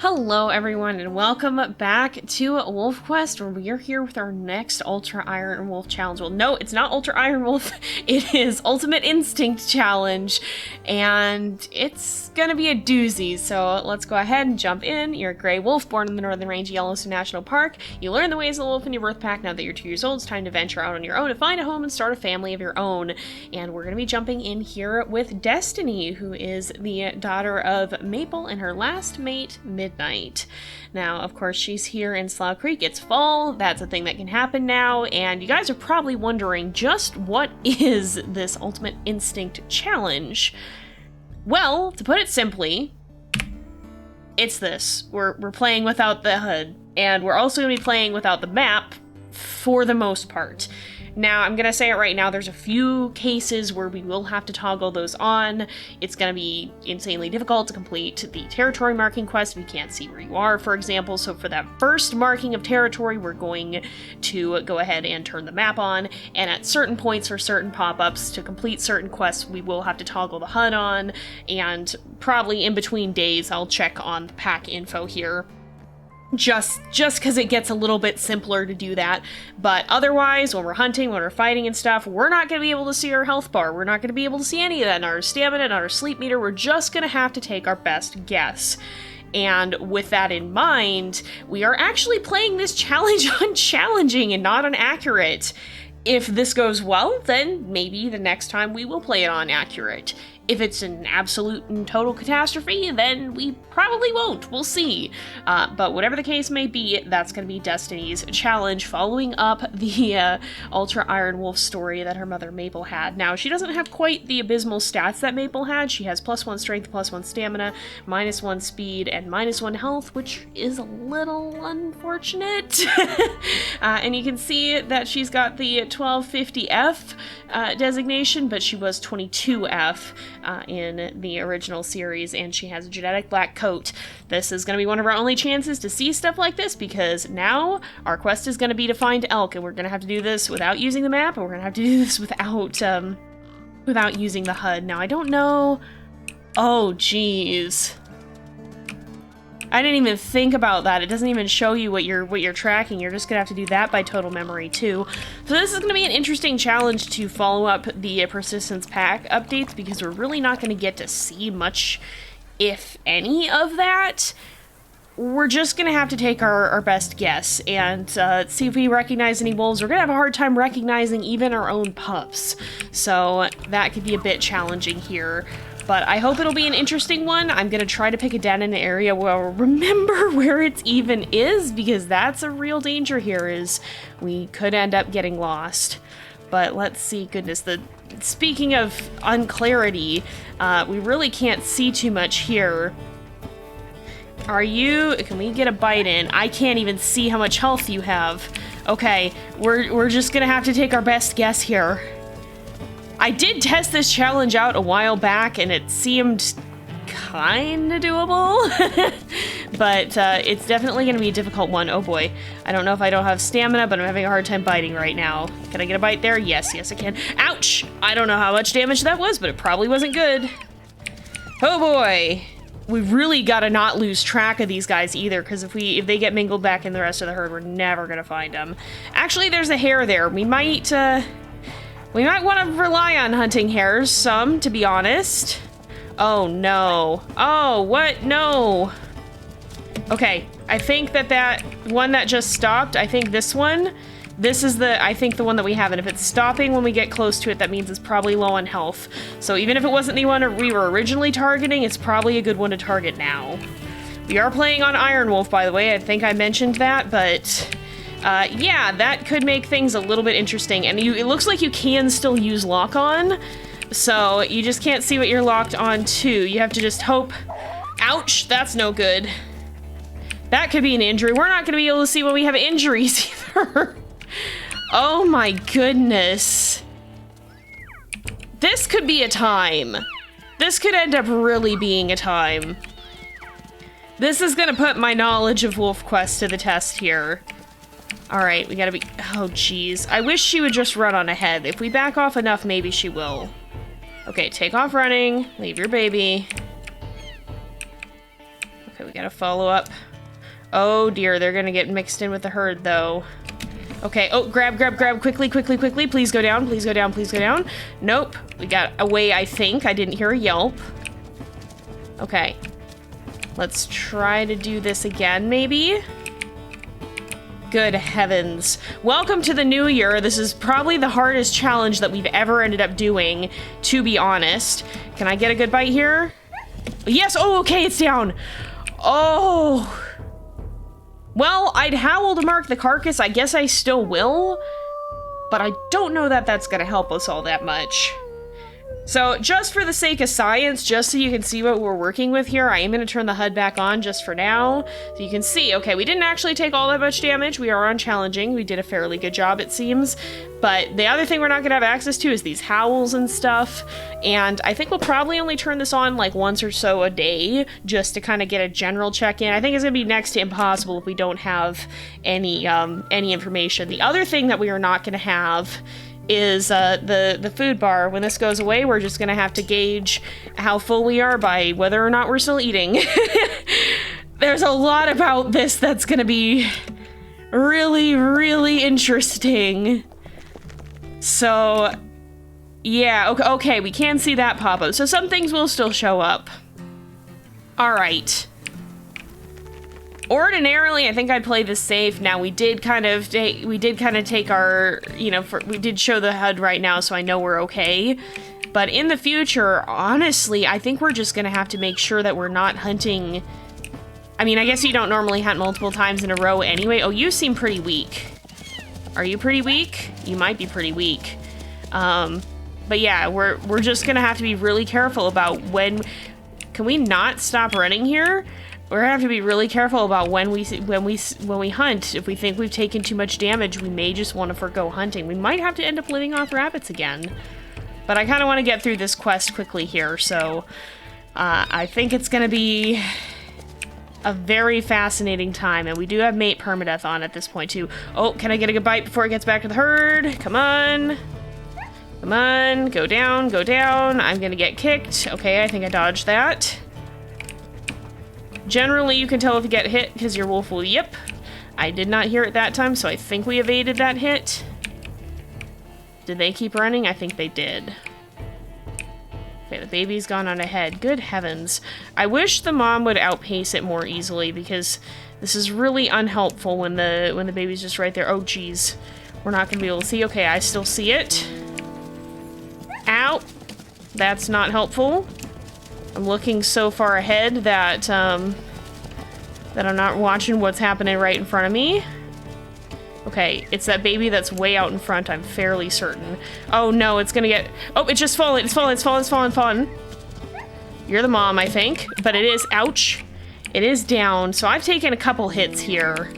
Hello everyone and welcome back to WolfQuest, where we are here with our next Ultra Iron Wolf challenge. Well, no, it's not Ultra Iron Wolf, it is Ultimate Instinct challenge, and it's gonna be a doozy, so let's go ahead and jump in. You're a gray wolf born in the Northern Range of Yellowstone National Park. You learn the ways of the wolf in your birth pack. Now that you're 2 years old, it's time to venture out on your own to find a home and start a family of your own. And we're gonna be jumping in here with Destiny, who is the daughter of Maple and her last mate, Midnight. Now, of course, she's here in Slough Creek. It's fall. That's a thing that can happen now. And you guys are probably wondering, just what is this Ultimate Instinct challenge? Well, to put it simply, it's this. We're playing without the HUD, and we're also going to be playing without the map for the most part. Now, I'm going to say it right now, there's a few cases where we will have to toggle those on. It's going to be insanely difficult to complete the territory marking quest. We can't see where you are, for example. So for that first marking of territory, we're going to go ahead and turn the map on. And at certain points for certain pop-ups, to complete certain quests, we will have to toggle the HUD on. And probably in between days, I'll check on the pack info here. Just because it gets a little bit simpler to do that. But otherwise, when we're hunting, when we're fighting and stuff, we're not going to be able to see our health bar. We're not going to be able to see any of that, not our stamina, not our sleep meter. We're just going to have to take our best guess. And with that in mind, we are actually playing this challenge on challenging and not on accurate. If this goes well, then maybe the next time we will play it on accurate. If it's an absolute and total catastrophe, then we probably won't. We'll see. But whatever the case may be, that's going to be Destiny's challenge, following up the Ultra Iron Wolf story that her mother Maple had. Now, she doesn't have quite the abysmal stats that Maple had. She has +1 strength, +1 stamina, -1 speed, and -1 health, which is a little unfortunate. And you can see that she's got the 1250F designation, but she was 22F. In the original series, and she has a genetic black coat. This is going to be one of our only chances to see stuff like this, because now our quest is going to be to find elk, and we're going to have to do this without using the map, and we're going to have to do this without using the HUD. Now, I don't know... Oh, geez. I didn't even think about that. It doesn't even show you what you're tracking. You're just gonna have to do that by total memory too. So this is gonna be an interesting challenge to follow up the persistence pack updates, because we're really not gonna get to see much, if any, of that. We're just gonna have to take our best guess and see if we recognize any wolves. We're gonna have a hard time recognizing even our own pups. So that could be a bit challenging here. But I hope it'll be an interesting one. I'm gonna try to pick it down in an area where I'll remember where it even is, because that's a real danger here, is we could end up getting lost. But let's see, goodness, speaking of unclarity, we really can't see too much here. Can we get a bite in? I can't even see how much health you have. Okay, we're just gonna have to take our best guess here. I did test this challenge out a while back, and it seemed kinda doable, but it's definitely gonna be a difficult one. Oh boy, I don't know if I don't have stamina, but I'm having a hard time biting right now. Can I get a bite there? Yes, I can. Ouch! I don't know how much damage that was, but it probably wasn't good. Oh boy! We really gotta not lose track of these guys either, because if they get mingled back in the rest of the herd, we're never gonna find them. Actually, there's a hare there. We might want to rely on hunting hares some, to be honest. Oh, no. Oh, what? No. Okay, I think that one that just stopped, I think this one, this is I think the one that we have, and if it's stopping when we get close to it, that means it's probably low on health. So even if it wasn't the one we were originally targeting, it's probably a good one to target now. We are playing on Iron Wolf, by the way. I think I mentioned that, but... yeah, that could make things a little bit interesting, and it looks like you can still use lock-on, so you just can't see what you're locked on to. You have to just hope... Ouch, that's no good. That could be an injury. We're not going to be able to see when we have injuries either. Oh my goodness. This could be a time. This could end up really being a time. This is going to put my knowledge of WolfQuest to the test here. Alright, we gotta be... Oh, jeez. I wish she would just run on ahead. If we back off enough, maybe she will. Okay, take off running. Leave your baby. Okay, we gotta follow up. Oh dear, they're gonna get mixed in with the herd though. Okay, oh, grab, quickly, please go down, please go down, please go down. Nope, we got away, I think. I didn't hear a yelp. Okay, let's try to do this again, maybe? Good heavens. Welcome to the new year. This is probably the hardest challenge that we've ever ended up doing, to be honest. Can I get a good bite here? Yes, oh, okay, it's down. Oh. Well, I'd howl to mark the carcass. I guess I still will, but I don't know that that's gonna help us all that much. So just for the sake of science, just so you can see what we're working with here, I am going to turn the HUD back on just for now. So you can see, okay, we didn't actually take all that much damage. We are on challenging. We did a fairly good job, it seems. But the other thing we're not going to have access to is these howls and stuff. And I think we'll probably only turn this on like once or so a day, just to kind of get a general check-in. I think it's going to be next to impossible if we don't have any information. The other thing that we are not going to have is the food bar. When this goes away, we're just gonna have to gauge how full we are by whether or not we're still eating. There's a lot about this that's gonna be really, really interesting. So, yeah, okay, we can see that pop up. So some things will still show up. All right. Ordinarily, I think I'd play this safe. Now, we did kind of take our, you know, we did show the HUD right now, so I know we're okay. But in the future, honestly, I think we're just gonna have to make sure that we're not hunting. I mean, I guess you don't normally hunt multiple times in a row anyway. Oh, you seem pretty weak. Are you pretty weak? You might be pretty weak. But yeah, we're just gonna have to be really careful about when. Can we not stop running here? We're gonna have to be really careful about when we hunt. If we think we've taken too much damage, we may just want to forgo hunting. We might have to end up living off rabbits again. But I kind of want to get through this quest quickly here, so I think it's gonna be a very fascinating time, and we do have mate permadeath on at this point too. Oh, can I get a good bite before it gets back to the herd? Come on. Come on, go down, go down. I'm gonna get kicked. Okay, I think I dodged that. Generally, you can tell if you get hit because your wolf will yip. I did not hear it that time, so I think we evaded that hit. Did they keep running? I think they did. Okay, the baby's gone on ahead. Good heavens. I wish the mom would outpace it more easily because this is really unhelpful when the baby's just right there. Oh, geez. We're not going to be able to see. Okay, I still see it. Ow. That's not helpful. I'm looking so far ahead that, that I'm not watching what's happening right in front of me. Okay, it's that baby that's way out in front, I'm fairly certain. Oh no, it's gonna get... Oh, it's just fallen, it's fallen, it's fallen, it's fallen, fallen. You're the mom, I think, but it is... Ouch. It is down, so I've taken a couple hits here.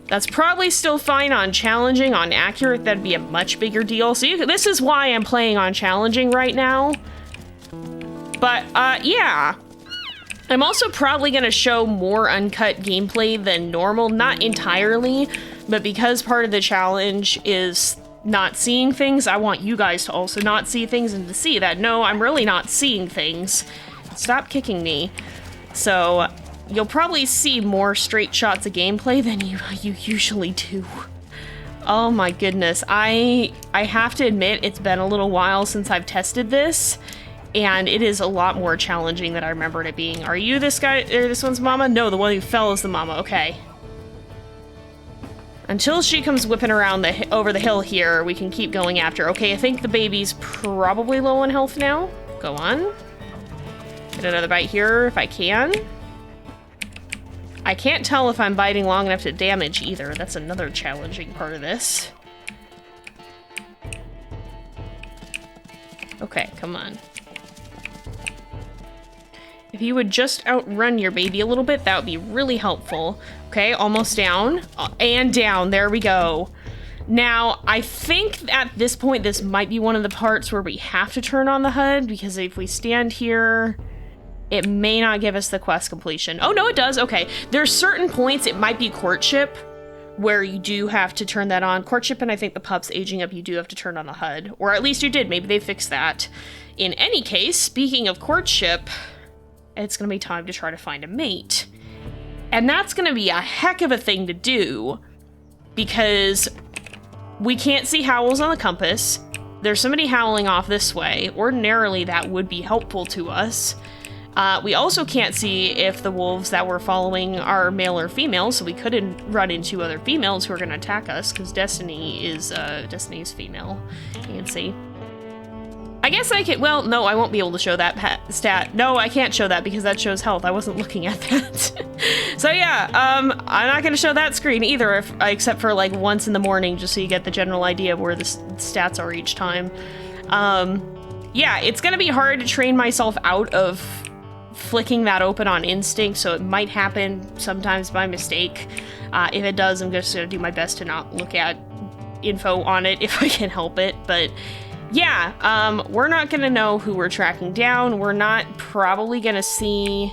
That's probably still fine on challenging. On accurate, that'd be a much bigger deal. So this is why I'm playing on challenging right now. But, yeah. I'm also probably going to show more uncut gameplay than normal. Not entirely, but because part of the challenge is not seeing things, I want you guys to also not see things and to see that, no, I'm really not seeing things. Stop kicking me. So, you'll probably see more straight shots of gameplay than you usually do. Oh my goodness. I have to admit, it's been a little while since I've tested this. And it is a lot more challenging than I remembered it being. Are you this guy, or this one's mama? No, the one who fell is the mama, okay. Until she comes whipping around over the hill here, we can keep going after. Okay, I think the baby's probably low on health now. Go on. Get another bite here if I can. I can't tell if I'm biting long enough to damage either. That's another challenging part of this. Okay, come on. If you would just outrun your baby a little bit, that would be really helpful. Okay, almost down. And down. There we go. Now, I think at this point, this might be one of the parts where we have to turn on the HUD, because if we stand here, it may not give us the quest completion. Oh, no, it does. Okay. There's certain points, it might be courtship, where you do have to turn that on. Courtship, and I think the pup's aging up, you do have to turn on the HUD. Or at least you did. Maybe they fixed that. In any case, speaking of courtship... It's gonna be time to try to find a mate. And that's gonna be a heck of a thing to do because we can't see howls on the compass. There's somebody howling off this way. Ordinarily, that would be helpful to us. We also can't see if the wolves that we're following are male or female, so we couldn't run into other females who are gonna attack us because Destiny is female. You can see. I guess I could, well, no, I won't be able to show that stat. No, I can't show that because that shows health. I wasn't looking at that. So yeah, I'm not gonna show that screen either, except for like once in the morning, just so you get the general idea of where the stats are each time. Yeah, it's gonna be hard to train myself out of flicking that open on instinct, so it might happen sometimes by mistake. If it does, I'm just gonna do my best to not look at info on it if I can help it, but yeah, we're not gonna know who we're tracking down. We're not probably gonna see...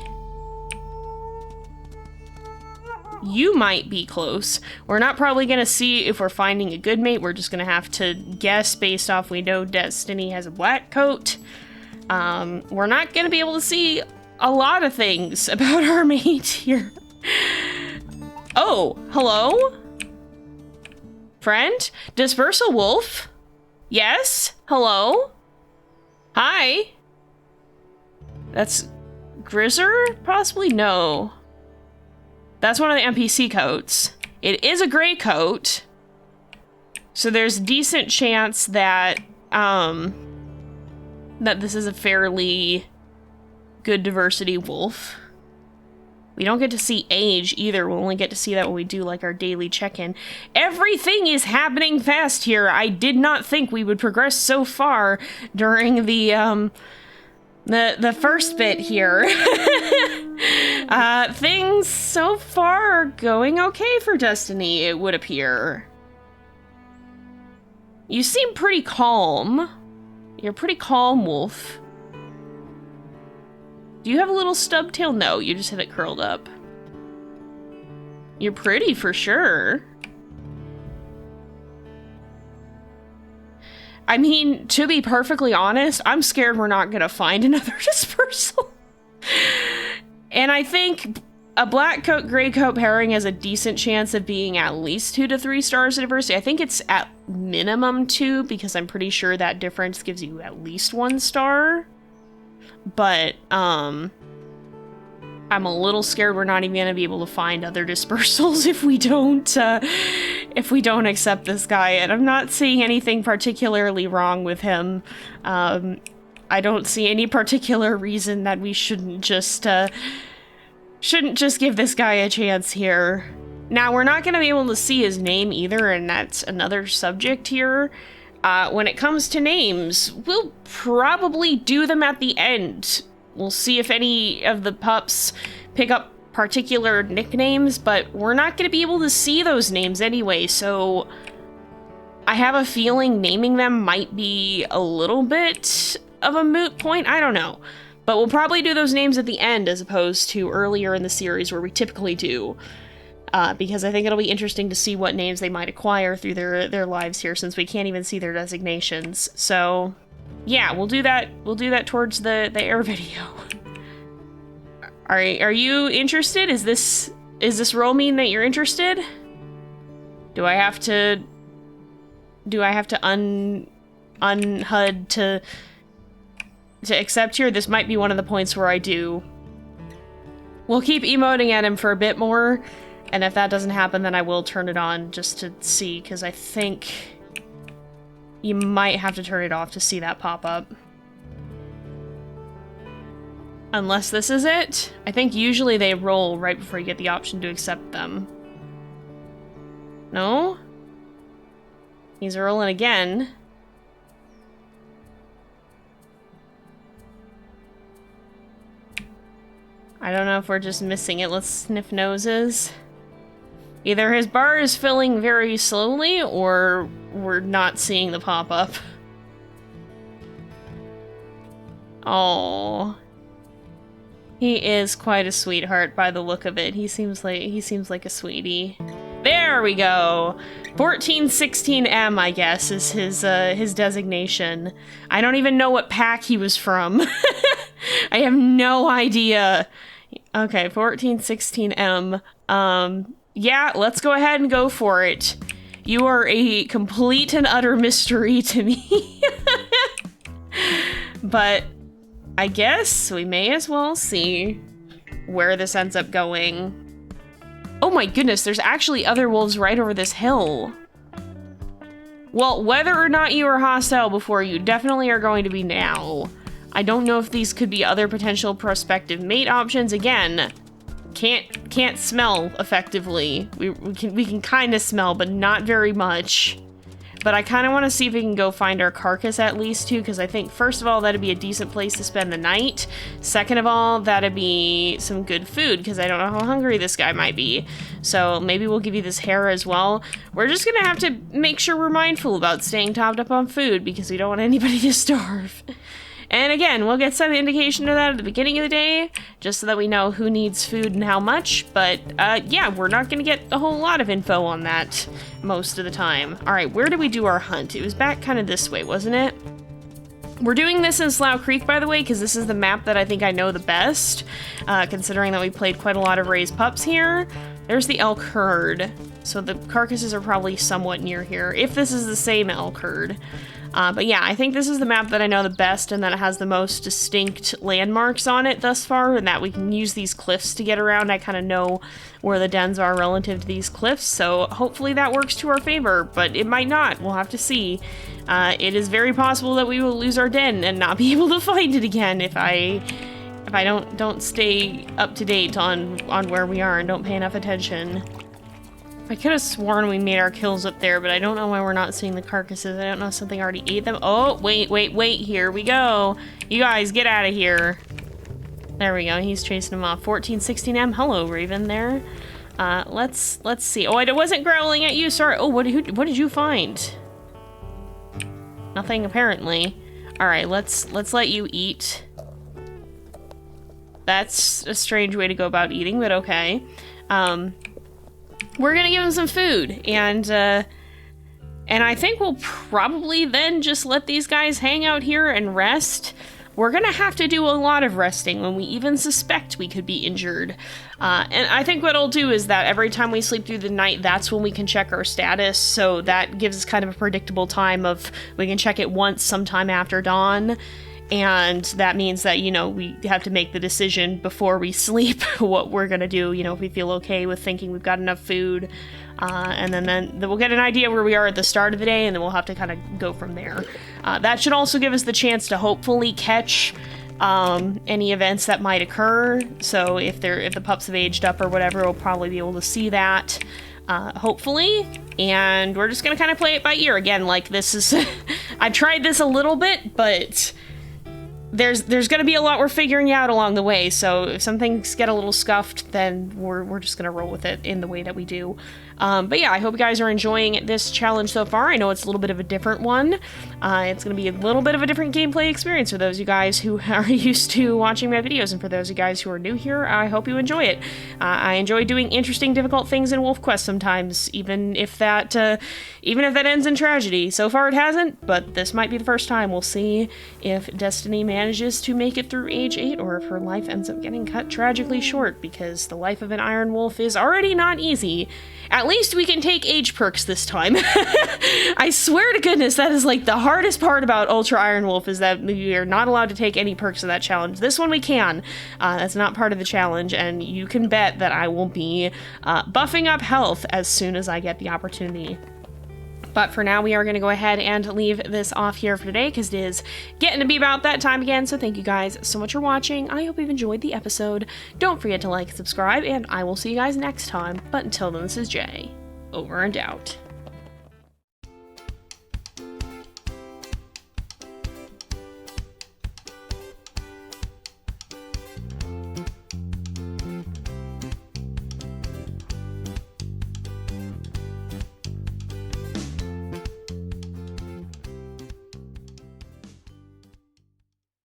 You might be close. We're not probably gonna see if we're finding a good mate. We're just gonna have to guess based off we know Destiny has a black coat. We're not gonna be able to see a lot of things about our mate here. Oh, hello? Friend? Dispersal Wolf? Yes? Hello? Hi? That's Grizzer? Possibly? No. That's one of the NPC coats. It is a gray coat. So there's a decent chance that, that this is a fairly good diversity wolf. We don't get to see age either. We'll only get to see that when we do like our daily check-in. Everything is happening fast here. I did not think we would progress so far during the first bit here. Things so far are going okay for Destiny, it would appear. You seem pretty calm. You're a pretty calm wolf. Do you have a little stub tail? No, you just have it curled up. You're pretty for sure. I mean, to be perfectly honest, I'm scared we're not gonna find another dispersal. And I think a black coat, gray coat pairing has a decent chance of being at least 2 to 3 stars of diversity. I think it's at minimum 2 because I'm pretty sure that difference gives you at least 1 star. But, I'm a little scared we're not even gonna be able to find other dispersals if we don't accept this guy. And I'm not seeing anything particularly wrong with him. I don't see any particular reason that we shouldn't just give this guy a chance here. Now, we're not gonna be able to see his name either, and that's another subject here. When it comes to names, we'll probably do them at the end. We'll see if any of the pups pick up particular nicknames, but we're not going to be able to see those names anyway, so I have a feeling naming them might be a little bit of a moot point. I don't know. But we'll probably do those names at the end as opposed to earlier in the series where we typically do. Because I think it'll be interesting to see what names they might acquire through their lives here, since we can't even see their designations. So, yeah, we'll do that. We'll do that towards the air video. Are you interested? Is this role mean that you're interested? Do I have to unHUD to accept here? This might be one of the points where I do. We'll keep emoting at him for a bit more. And if that doesn't happen, then I will turn it on just to see, because I think you might have to turn it off to see that pop up. Unless this is it. I think usually they roll right before you get the option to accept them. No? He's rolling again. I don't know if we're just missing it. Let's sniff noses. Either his bar is filling very slowly, or we're not seeing the pop-up. Oh, he is quite a sweetheart by the look of it. He seems like a sweetie. There we go. 1416M, I guess, is his designation. I don't even know what pack he was from. I have no idea. Okay, 1416M. Yeah, let's go ahead and go for it. You are a complete and utter mystery to me. But I guess we may as well see where this ends up going. Oh my goodness, there's actually other wolves right over this hill. Well, whether or not you were hostile before, you definitely are going to be now. I don't know if these could be other potential prospective mate options. Again, can't smell effectively. We can kind of smell, but not very much. But I kind of want to see if we can go find our carcass at least too, because I think first of all that'd be a decent place to spend the night. Second of all, that'd be some good food, because I don't know how hungry this guy might be. So maybe we'll give you this hair as well. We're just gonna have to make sure we're mindful about staying topped up on food, because we don't want anybody to starve. And again, we'll get some indication of that at the beginning of the day, just so that we know who needs food and how much. But yeah, we're not gonna get a whole lot of info on that most of the time. All right, where did we do our hunt? It was back kind of this way, wasn't it? We're doing this in Slough Creek, by the way, because this is the map that I think I know the best, considering that we played quite a lot of raised pups here. There's the elk herd, so the carcasses are probably somewhat near here, if this is the same elk herd. But yeah, I think this is the map that I know the best, and that it has the most distinct landmarks on it thus far, and that we can use these cliffs to get around. I kind of know where the dens are relative to these cliffs, so hopefully that works to our favor, but it might not. We'll have to see. It is very possible that we will lose our den and not be able to find it again if I don't stay up to date on where we are and don't pay enough attention. I could have sworn we made our kills up there, but I don't know why we're not seeing the carcasses. I don't know if something already ate them. Oh, wait, here we go. You guys, get out of here. There we go, he's chasing them off. 1416M, hello, Raven there. Let's see. Oh, I wasn't growling at you, sorry. Oh, what did you find? Nothing, apparently. All right, let's let you eat. That's a strange way to go about eating, but okay. We're gonna give him some food, and I think we'll probably then just let these guys hang out here and rest. We're gonna have to do a lot of resting when we even suspect we could be injured. And I think what I'll do is that every time we sleep through the night, that's when we can check our status, so that gives us kind of a predictable time of, we can check it once sometime after dawn. And that means that, you know, we have to make the decision before we sleep what we're gonna do, you know, if we feel okay with thinking we've got enough food. And then we'll get an idea where we are at the start of the day, and then we'll have to kind of go from there. That should also give us the chance to hopefully catch any events that might occur. So if the pups have aged up or whatever, we'll probably be able to see that. Hopefully, and we're just gonna kind of play it by ear. Again, like, this is I tried this a little bit, but there's going to be a lot we're figuring out along the way, so if some things get a little scuffed, then we're just going to roll with it in the way that we do. But yeah, I hope you guys are enjoying this challenge so far. I know it's a little bit of a different one. It's going to be a little bit of a different gameplay experience for those of you guys who are used to watching my videos, and for those of you guys who are new here, I hope you enjoy it. I enjoy doing interesting, difficult things in WolfQuest sometimes, even if that ends in tragedy. So far it hasn't, but this might be the first time. We'll see if Destiny manages to make it through age 8, or if her life ends up getting cut tragically short, because the life of an Iron Wolf is already not easy. At least we can take age perks this time. I swear to goodness, that is like the hardest part about Ultra Iron Wolf, is that we are not allowed to take any perks in that challenge. This one we can. That's not part of the challenge, and you can bet that I will be buffing up health as soon as I get the opportunity. But for now, we are going to go ahead and leave this off here for today, because it is getting to be about that time again. So thank you guys so much for watching. I hope you've enjoyed the episode. Don't forget to like and subscribe, and I will see you guys next time. But until then, this is Jay. Over and out.